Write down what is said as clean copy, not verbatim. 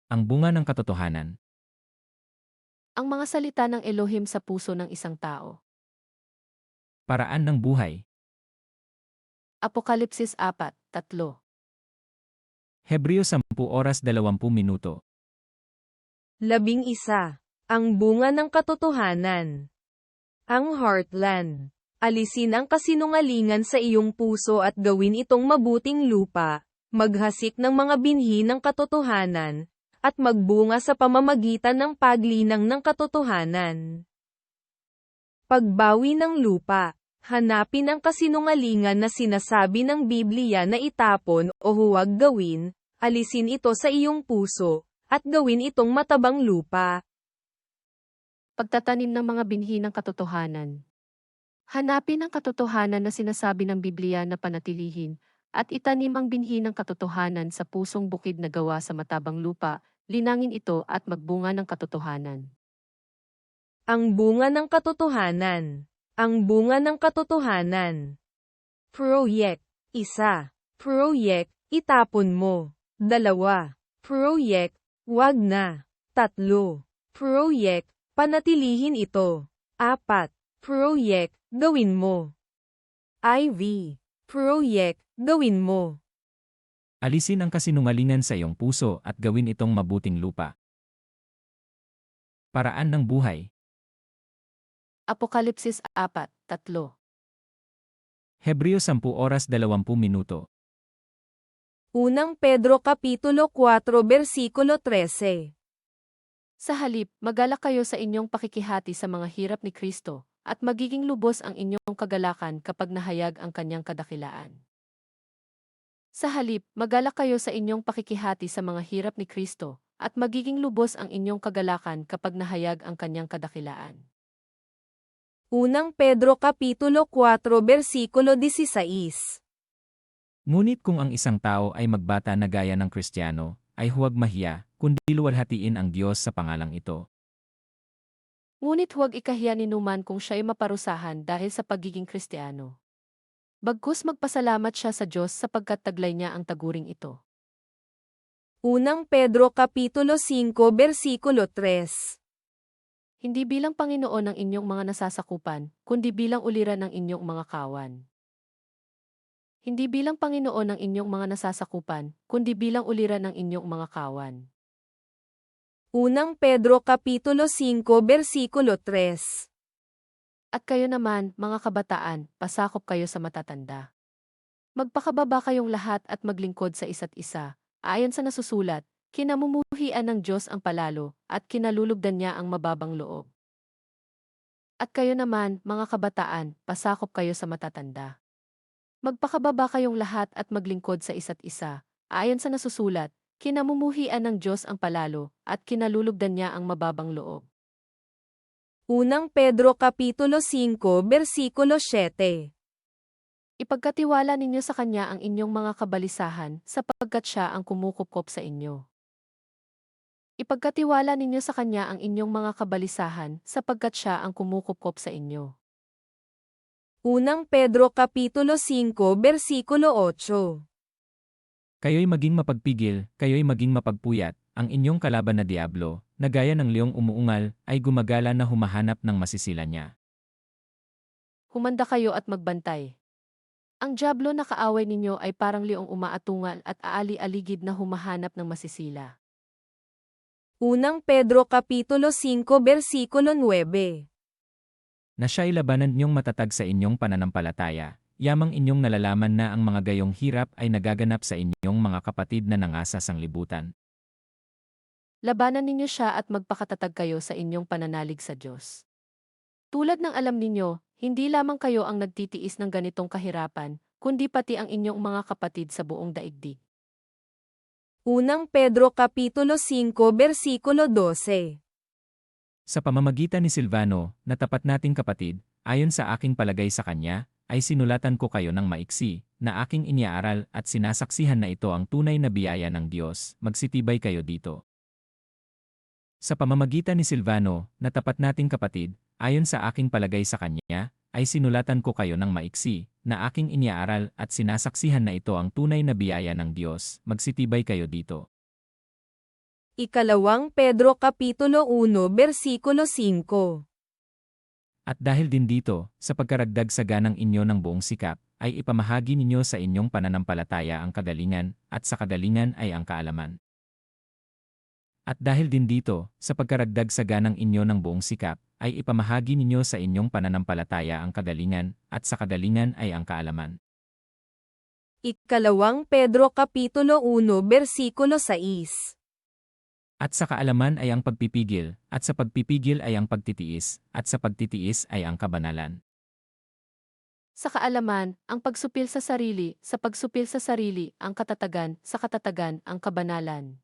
Ang bunga ng katotohanan. Ang mga salita ng Elohim sa puso ng isang tao. Paraan ng buhay. Apokalipsis 4:3. Hebreo 10:20. 11. Ang bunga ng katotohanan. Ang heartland. Alisin ang kasinungalingan sa iyong puso at gawin itong mabuting lupa, maghasik ng mga binhi ng katotohanan, at magbunga sa pamamagitan ng paglinang ng katotohanan. Pagbawi ng lupa. Hanapin ang kasinungalingan na sinasabi ng Biblia na itapon o huwag gawin, alisin ito sa iyong puso, at gawin itong matabang lupa. Pagtatanim ng mga binhi ng katotohanan. Hanapin ang katotohanan na sinasabi ng Biblia na panatilihin, at itanim ang binhi ng katotohanan sa pusong bukid na gawa sa matabang lupa, linangin ito at magbunga ng katotohanan. Ang bunga ng katotohanan. Ang bunga ng katotohanan. Proyek. 1. Proyek, itapon mo. 2. Proyek, wag na. 3. Proyek, panatilihin ito. 4. Proyek, gawin mo. IV. Proyek, gawin mo. Alisin ang kasinungalingan sa iyong puso at gawin itong mabuting lupa. Paraan ng buhay. Apokalipsis 4:3. Hebreo 10:20. Unang Pedro Kapitulo 4 Versikulo 13. Sa halip, magalak kayo sa inyong pakikihati sa mga hirap ni Kristo, at magiging lubos ang inyong kagalakan kapag nahayag ang kanyang kadakilaan. Sa halip, magalak kayo sa inyong pakikihati sa mga hirap ni Kristo, at magiging lubos ang inyong kagalakan kapag nahayag ang kanyang kadakilaan. Unang Pedro Kapitulo 4 Versikulo 16. Ngunit kung ang isang tao ay magbata na gaya ng Kristiyano, ay huwag mahiya, kundi luwalhatiin ang Diyos sa pangalang ito. Ngunit huwag ikahiya ni numan kung siya'y maparusahan dahil sa pagiging Kristiyano. Bagkus magpasalamat siya sa Diyos sapagkat taglay niya ang taguring ito. Unang Pedro Kapitulo 5 Versikulo 3. Hindi bilang Panginoon ng inyong mga nasasakupan, kundi bilang uliran ng inyong mga kawan. Hindi bilang Panginoon ng inyong mga nasasakupan, kundi bilang uliran ng inyong mga kawan. Unang Pedro Kapitulo 5 Versikulo 3. At kayo naman, mga kabataan, pasakop kayo sa matatanda. Magpakababa kayong lahat at maglingkod sa isa't isa, ayon sa nasusulat, kinamumuhian ng Diyos ang palalo, at kinalulugdan niya ang mababang loob. At kayo naman, mga kabataan, pasakop kayo sa matatanda. Magpakababa kayong lahat at maglingkod sa isa't isa, ayon sa nasusulat, kinamumuhian ng Diyos ang palalo, at kinalulugdan niya ang mababang loob. Unang Pedro Kapitulo 5 Versikulo 7. Ipagkatiwala ninyo sa Kanya ang inyong mga kabalisahan, sapagkat Siya ang kumukupkop sa inyo. Ipagkatiwala ninyo sa Kanya ang inyong mga kabalisahan, sapagkat Siya ang kumukupkop sa inyo. Unang Pedro Kapitulo 5 Versikulo 8. Kayo'y maging mapagpigil, kayo'y maging mapagpuyat, ang inyong kalaban na diablo, na gaya ng leong umuungal, ay gumagala na humahanap ng masisila niya. Humanda kayo at magbantay. Ang diablo na kaaway ninyo ay parang leong umaatungal at aali-aligid na humahanap ng masisila. Unang Pedro Kapitulo 5 Versikulo 9. Na siya'y labanan niyong matatag sa inyong pananampalataya, yamang inyong nalalaman na ang mga gayong hirap ay nagaganap sa inyong mga kapatid na nangasa sanglibutan. Labanan ninyo siya at magpakatatag kayo sa inyong pananalig sa Diyos. Tulad ng alam ninyo, hindi lamang kayo ang nagtitiis ng ganitong kahirapan, kundi pati ang inyong mga kapatid sa buong daigdig. Unang Pedro Kapitulo 5 Versikulo 12. Sa pamamagitan ni Silvano, na tapat nating kapatid, ayon sa aking palagay sa kanya, ay sinulatan ko kayo ng maiksi, na aking iniaaral at sinasaksihan na ito ang tunay na biyaya ng Diyos, magsitibay kayo dito. Sa pamamagitan ni Silvano, na tapat nating kapatid, ayon sa aking palagay sa kanya, ay sinulatan ko kayo ng maiksi, na aking iniaaral at sinasaksihan na ito ang tunay na biyaya ng Diyos, magsitibay kayo dito. Ikalawang Pedro Kapitulo 1 Bersikulo 5. At dahil din dito, sa pagkaragdag sa ganang inyo ng buong sikap, ay ipamahagi ninyo sa inyong pananampalataya ang kagalingan, at sa kagalingan ay ang kaalaman. At dahil din dito, sa pagkaragdag sa ganang inyo ng buong sikap, ay ipamahagi ninyo sa inyong pananampalataya ang kagalingan, at sa kagalingan ay ang kaalaman. Ikalawang Pedro Kapitulo 1 Bersikulo 6. At sa kaalaman ay ang pagpipigil, at sa pagpipigil ay ang pagtitiis, at sa pagtitiis ay ang kabanalan. Sa kaalaman, ang pagsupil sa sarili, sa pagsupil sa sarili, ang katatagan, sa katatagan, ang kabanalan.